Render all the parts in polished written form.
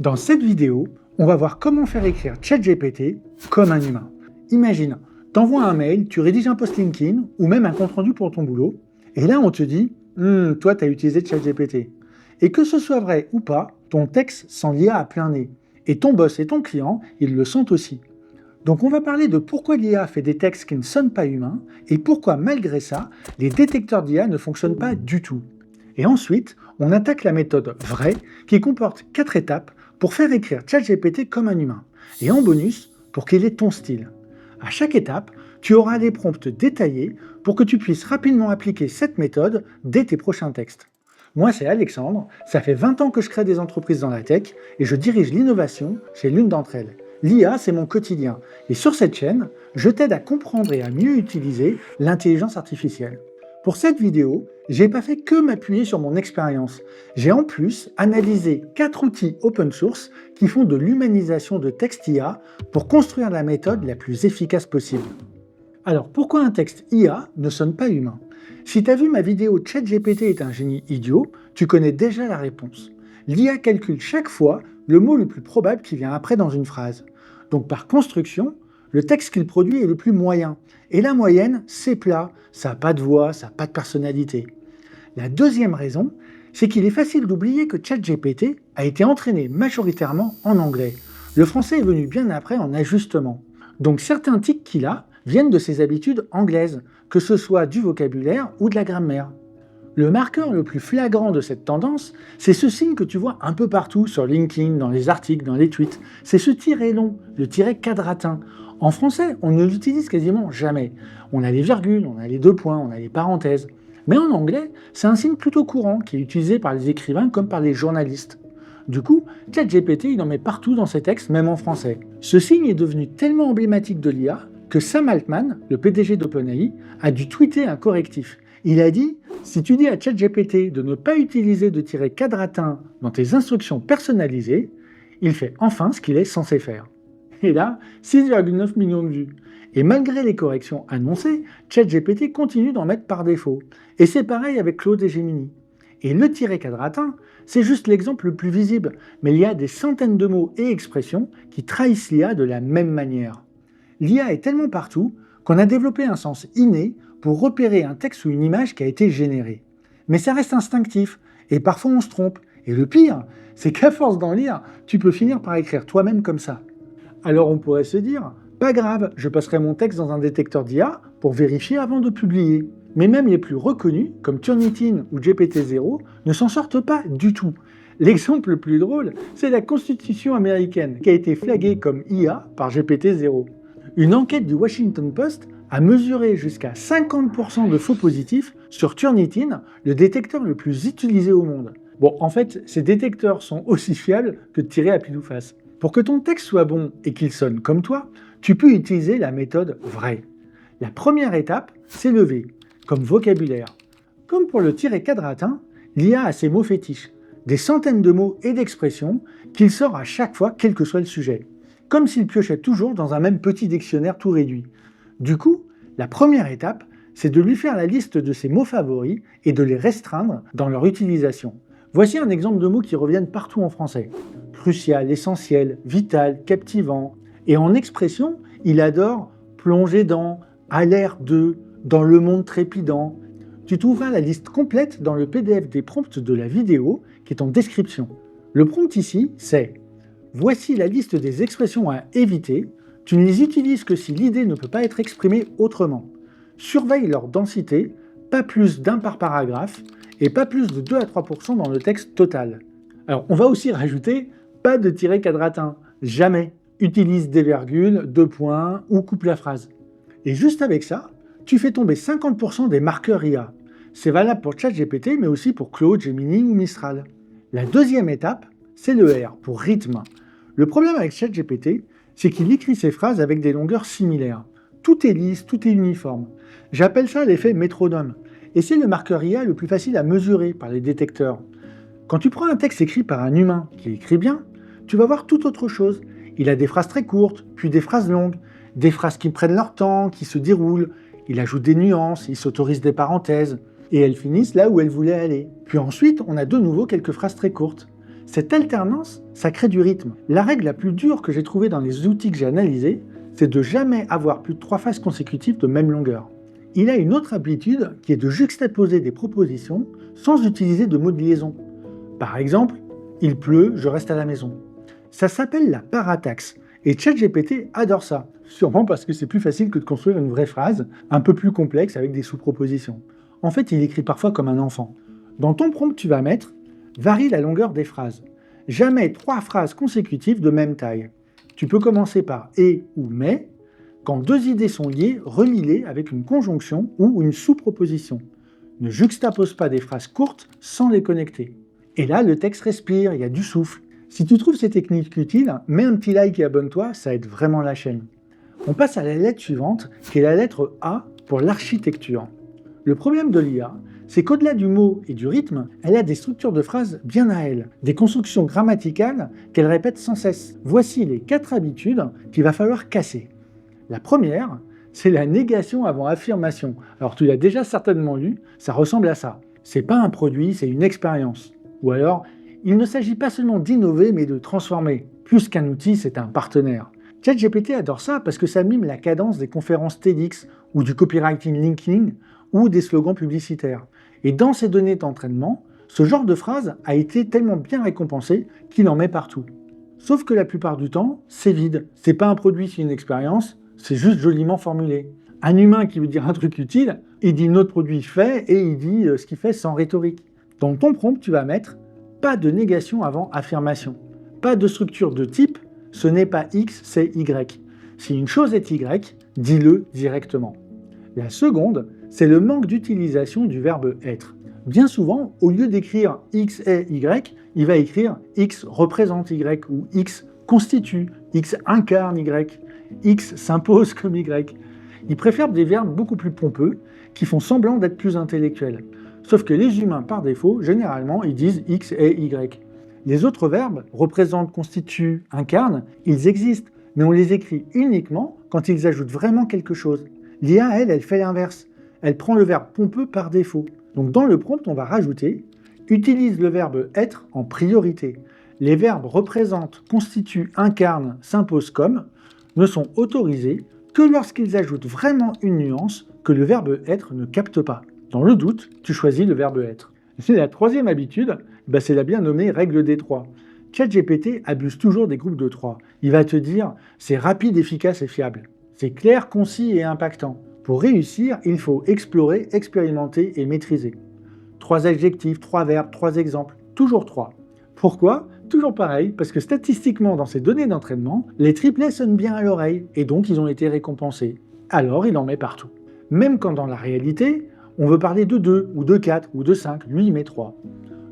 Dans cette vidéo, on va voir comment faire écrire ChatGPT comme un humain. Imagine, t'envoies un mail, tu rédiges un post LinkedIn ou même un compte-rendu pour ton boulot, et là on te dit « toi t'as utilisé ChatGPT ». Et que ce soit vrai ou pas, ton texte sent l'IA à plein nez. Et ton boss et ton client, ils le sentent aussi. Donc on va parler de pourquoi l'IA fait des textes qui ne sonnent pas humains et pourquoi malgré ça, les détecteurs d'IA ne fonctionnent pas du tout. Et ensuite, on attaque la méthode vraie qui comporte 4 étapes pour faire écrire ChatGPT comme un humain. Et en bonus, pour qu'il ait ton style. À chaque étape, tu auras des prompts détaillés pour que tu puisses rapidement appliquer cette méthode dès tes prochains textes. Moi, c'est Alexandre, ça fait 20 ans que je crée des entreprises dans la tech et je dirige l'innovation chez l'une d'entre elles. L'IA, c'est mon quotidien. Et sur cette chaîne, je t'aide à comprendre et à mieux utiliser l'intelligence artificielle. Pour cette vidéo, j'ai pas fait que m'appuyer sur mon expérience. J'ai en plus analysé 4 outils open source qui font de l'humanisation de texte IA pour construire la méthode la plus efficace possible. Alors, pourquoi un texte IA ne sonne pas humain? Si tu as vu ma vidéo « ChatGPT est un génie idiot », tu connais déjà la réponse. L'IA calcule chaque fois le mot le plus probable qui vient après dans une phrase. Donc par construction, le texte qu'il produit est le plus moyen. Et la moyenne, c'est plat, ça n'a pas de voix, ça n'a pas de personnalité. La deuxième raison, c'est qu'il est facile d'oublier que ChatGPT a été entraîné majoritairement en anglais. Le français est venu bien après en ajustement. Donc certains tics qu'il a viennent de ses habitudes anglaises, que ce soit du vocabulaire ou de la grammaire. Le marqueur le plus flagrant de cette tendance, c'est ce signe que tu vois un peu partout sur LinkedIn, dans les articles, dans les tweets. C'est ce tiret long, le tiret quadratin. En français, on ne l'utilise quasiment jamais. On a les virgules, on a les deux points, on a les parenthèses. Mais en anglais, c'est un signe plutôt courant qui est utilisé par les écrivains comme par les journalistes. Du coup, ChatGPT, il en met partout dans ses textes, même en français. Ce signe est devenu tellement emblématique de l'IA que Sam Altman, le PDG d'OpenAI, a dû tweeter un correctif. Il a dit « Si tu dis à ChatGPT de ne pas utiliser de tiret quadratin dans tes instructions personnalisées, il fait enfin ce qu'il est censé faire. » Et là, 6,9 millions de vues. Et malgré les corrections annoncées, ChatGPT continue d'en mettre par défaut. Et c'est pareil avec Claude et Gemini. Et le tiret quadratin, c'est juste l'exemple le plus visible, mais il y a des centaines de mots et expressions qui trahissent l'IA de la même manière. L'IA est tellement partout qu'on a développé un sens inné pour repérer un texte ou une image qui a été générée. Mais ça reste instinctif, et parfois on se trompe. Et le pire, c'est qu'à force d'en lire, tu peux finir par écrire toi-même comme ça. Alors on pourrait se dire, pas grave, je passerai mon texte dans un détecteur d'IA pour vérifier avant de publier. Mais même les plus reconnus, comme Turnitin ou GPT-0, ne s'en sortent pas du tout. L'exemple le plus drôle, c'est la Constitution américaine, qui a été flaguée comme IA par GPT-0. Une enquête du Washington Post a mesuré jusqu'à 50% de faux positifs sur Turnitin, le détecteur le plus utilisé au monde. Bon, en fait, ces détecteurs sont aussi fiables que de tirer à pile ou face. Pour que ton texte soit bon et qu'il sonne comme toi, tu peux utiliser la méthode vraie. La première étape, c'est le V, comme vocabulaire. Comme pour le tiret quadratin, l'IA a ses mots fétiches, des centaines de mots et d'expressions qu'il sort à chaque fois, quel que soit le sujet. Comme s'il piochait toujours dans un même petit dictionnaire tout réduit. Du coup, la première étape, c'est de lui faire la liste de ses mots favoris et de les restreindre dans leur utilisation. Voici un exemple de mots qui reviennent partout en français. Crucial, essentiel, vital, captivant. Et en expression, il adore plonger dans, à l'air de, dans le monde trépidant. Tu trouveras la liste complète dans le PDF des prompts de la vidéo qui est en description. Le prompt ici, c'est « Voici la liste des expressions à éviter. Tu ne les utilises que si l'idée ne peut pas être exprimée autrement. Surveille leur densité, pas plus d'un par paragraphe, et pas plus de 2 à 3% dans le texte total. » Alors, on va aussi rajouter « Pas de tiret quadratin, jamais. Utilise des virgules, deux points ou coupe la phrase. » Et juste avec ça, tu fais tomber 50% des marqueurs IA. C'est valable pour ChatGPT, mais aussi pour Claude, Gemini ou Mistral. La deuxième étape, c'est le R, pour rythme. Le problème avec ChatGPT, c'est qu'il écrit ses phrases avec des longueurs similaires. Tout est lisse, tout est uniforme. J'appelle ça l'effet métronome. Et c'est le marqueur IA le plus facile à mesurer par les détecteurs. Quand tu prends un texte écrit par un humain qui écrit bien, tu vas voir tout autre chose. Il a des phrases très courtes, puis des phrases longues, des phrases qui prennent leur temps, qui se déroulent. Il ajoute des nuances, il s'autorise des parenthèses, et elles finissent là où elles voulaient aller. Puis ensuite, on a de nouveau quelques phrases très courtes. Cette alternance, ça crée du rythme. La règle la plus dure que j'ai trouvée dans les outils que j'ai analysés, c'est de jamais avoir plus de 3 phrases consécutives de même longueur. Il a une autre habitude qui est de juxtaposer des propositions sans utiliser de mots de liaison. Par exemple, il pleut, je reste à la maison. Ça s'appelle la parataxe et ChatGPT adore ça, sûrement parce que c'est plus facile que de construire une vraie phrase, un peu plus complexe avec des sous-propositions. En fait, il écrit parfois comme un enfant. Dans ton prompt, tu vas mettre « Varie la longueur des phrases ». Jamais 3 phrases consécutives de même taille. Tu peux commencer par « et » ou « mais ». Quand 2 idées sont liées, relie-les avec une conjonction ou une sous-proposition. Ne juxtapose pas des phrases courtes sans les connecter. Et là, le texte respire, il y a du souffle. Si tu trouves ces techniques utiles, mets un petit like et abonne-toi, ça aide vraiment la chaîne. On passe à la lettre suivante, qui est la lettre A pour l'architecture. Le problème de l'IA, c'est qu'au-delà du mot et du rythme, elle a des structures de phrases bien à elle, des constructions grammaticales qu'elle répète sans cesse. Voici les 4 habitudes qu'il va falloir casser. La première, c'est la négation avant affirmation. Alors tu l'as déjà certainement lu, ça ressemble à ça. C'est pas un produit, c'est une expérience. Ou alors, il ne s'agit pas seulement d'innover, mais de transformer. Plus qu'un outil, c'est un partenaire. ChatGPT adore ça parce que ça mime la cadence des conférences TEDx ou du copywriting LinkedIn ou des slogans publicitaires. Et dans ces données d'entraînement, ce genre de phrase a été tellement bien récompensé qu'il en met partout. Sauf que la plupart du temps, c'est vide. C'est pas un produit, c'est une expérience, c'est juste joliment formulé. Un humain qui veut dire un truc utile, il dit notre produit fait et il dit ce qu'il fait sans rhétorique. Dans ton prompt, tu vas mettre pas de négation avant affirmation. Pas de structure de type, ce n'est pas X, c'est Y. Si une chose est Y, dis-le directement. La seconde, c'est le manque d'utilisation du verbe être. Bien souvent, au lieu d'écrire X est Y, il va écrire X représente Y ou X constitue, X incarne Y, X s'impose comme Y. Il préfère des verbes beaucoup plus pompeux qui font semblant d'être plus intellectuels. Sauf que les humains, par défaut, généralement, ils disent X et Y. Les autres verbes, représente, constitue, incarne, ils existent, mais on les écrit uniquement quand ils ajoutent vraiment quelque chose. L'IA, elle fait l'inverse. Elle prend le verbe pompeux par défaut. Donc dans le prompt, on va rajouter « Utilise le verbe être en priorité. Les verbes représente, constitue, incarne, s'impose comme ne sont autorisés que lorsqu'ils ajoutent vraiment une nuance que le verbe être ne capte pas. Dans le doute, tu choisis le verbe être. » La troisième habitude, c'est la bien nommée règle des 3. ChatGPT abuse toujours des groupes de 3. Il va te dire « c'est rapide, efficace et fiable ». C'est clair, concis et impactant. Pour réussir, il faut explorer, expérimenter et maîtriser. 3 adjectifs, 3 verbes, 3 exemples, toujours 3. Pourquoi ? Toujours pareil, parce que statistiquement dans ces données d'entraînement, les triplets sonnent bien à l'oreille et donc ils ont été récompensés. Alors il en met partout. Même quand dans la réalité, on veut parler de 2 ou de 4 ou de 5, lui il met 3.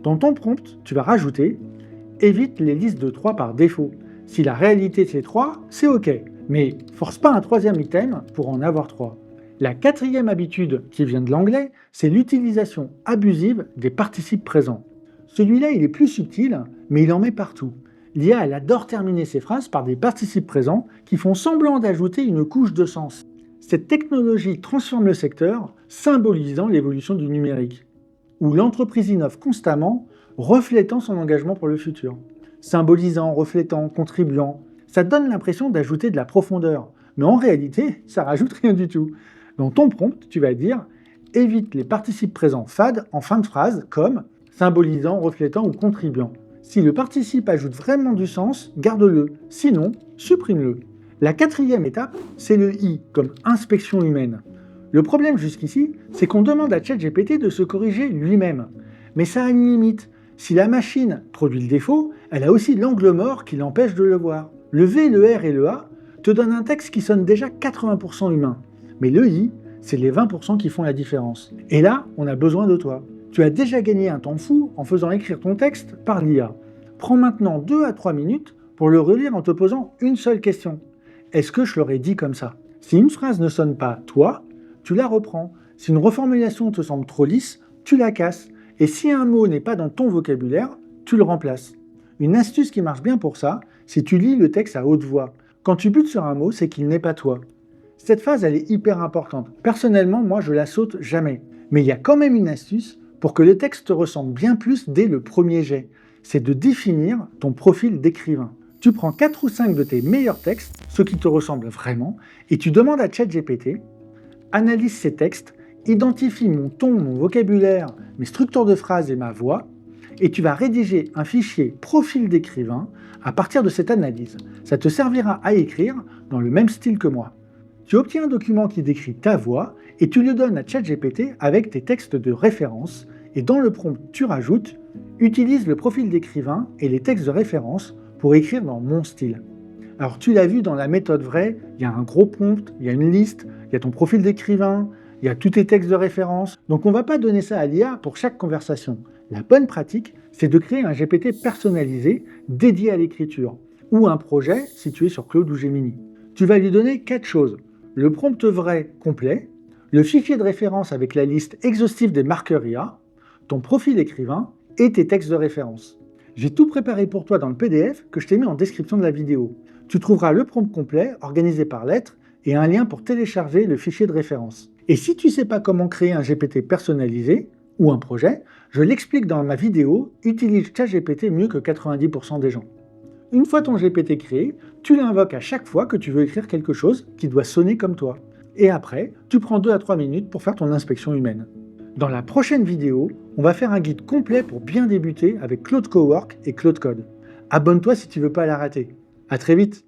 Dans ton prompt, tu vas rajouter « Évite les listes de 3 par défaut. Si la réalité c'est 3, c'est OK. Mais force pas un 3e item pour en avoir 3. » La 4e habitude, qui vient de l'anglais, c'est l'utilisation abusive des participes présents. Celui-là, il est plus subtil, mais il en met partout. L'IA, elle adore terminer ses phrases par des participes présents qui font semblant d'ajouter une couche de sens. Cette technologie transforme le secteur, symbolisant l'évolution du numérique, où l'entreprise innove constamment, reflétant son engagement pour le futur. Symbolisant, reflétant, contribuant, ça donne l'impression d'ajouter de la profondeur, mais en réalité, ça rajoute rien du tout. Dans ton prompt, tu vas dire « Évite les participes présents fades en fin de phrase comme symbolisant, reflétant ou contribuant. Si le participe ajoute vraiment du sens, garde-le, sinon, supprime-le. » La 4e étape, c'est le I, comme inspection humaine. Le problème jusqu'ici, c'est qu'on demande à ChatGPT de se corriger lui-même. Mais ça a une limite. Si la machine produit le défaut, elle a aussi l'angle mort qui l'empêche de le voir. Le V, le R et le A te donnent un texte qui sonne déjà 80% humain. Mais le I, c'est les 20% qui font la différence. Et là, on a besoin de toi. Tu as déjà gagné un temps fou en faisant écrire ton texte par l'IA. Prends maintenant 2 à 3 minutes pour le relire en te posant une seule question. Est-ce que je l'aurais dit comme ça ? Si une phrase ne sonne pas « toi », tu la reprends. Si une reformulation te semble trop lisse, tu la casses. Et si un mot n'est pas dans ton vocabulaire, tu le remplaces. Une astuce qui marche bien pour ça, c'est tu lis le texte à haute voix. Quand tu butes sur un mot, c'est qu'il n'est pas toi. Cette phase, elle est hyper importante. Personnellement, moi, je la saute jamais. Mais il y a quand même une astuce pour que le texte te ressemble bien plus dès le premier jet. c'est de définir ton profil d'écrivain. Tu prends 4 ou 5 de tes meilleurs textes, ceux qui te ressemblent vraiment, et tu demandes à ChatGPT, analyse ces textes, identifie mon ton, mon vocabulaire, mes structures de phrases et ma voix, et tu vas rédiger un fichier profil d'écrivain à partir de cette analyse. Ça te servira à écrire dans le même style que moi. Tu obtiens un document qui décrit ta voix et tu le donnes à ChatGPT avec tes textes de référence, et dans le prompt tu rajoutes « Utilise le profil d'écrivain et les textes de référence pour écrire dans mon style ». Alors tu l'as vu dans la méthode vraie, il y a un gros prompt, il y a une liste, il y a ton profil d'écrivain, il y a tous tes textes de référence. Donc on ne va pas donner ça à l'IA pour chaque conversation. La bonne pratique, c'est de créer un GPT personnalisé dédié à l'écriture, ou un projet si tu es sur Claude ou Gemini. Tu vas lui donner 4 choses. Le prompt vrai complet, le fichier de référence avec la liste exhaustive des marqueurs IA, ton profil écrivain et tes textes de référence. J'ai tout préparé pour toi dans le PDF que je t'ai mis en description de la vidéo. Tu trouveras le prompt complet organisé par lettres et un lien pour télécharger le fichier de référence. Et si tu ne sais pas comment créer un GPT personnalisé ou un projet, je l'explique dans ma vidéo « Utilise ChatGPT mieux que 90% des gens ». Une fois ton GPT créé, tu l'invoques à chaque fois que tu veux écrire quelque chose qui doit sonner comme toi. Et après, tu prends 2 à 3 minutes pour faire ton inspection humaine. Dans la prochaine vidéo, on va faire un guide complet pour bien débuter avec Claude Cowork et Claude Code. Abonne-toi si tu ne veux pas la rater. À très vite!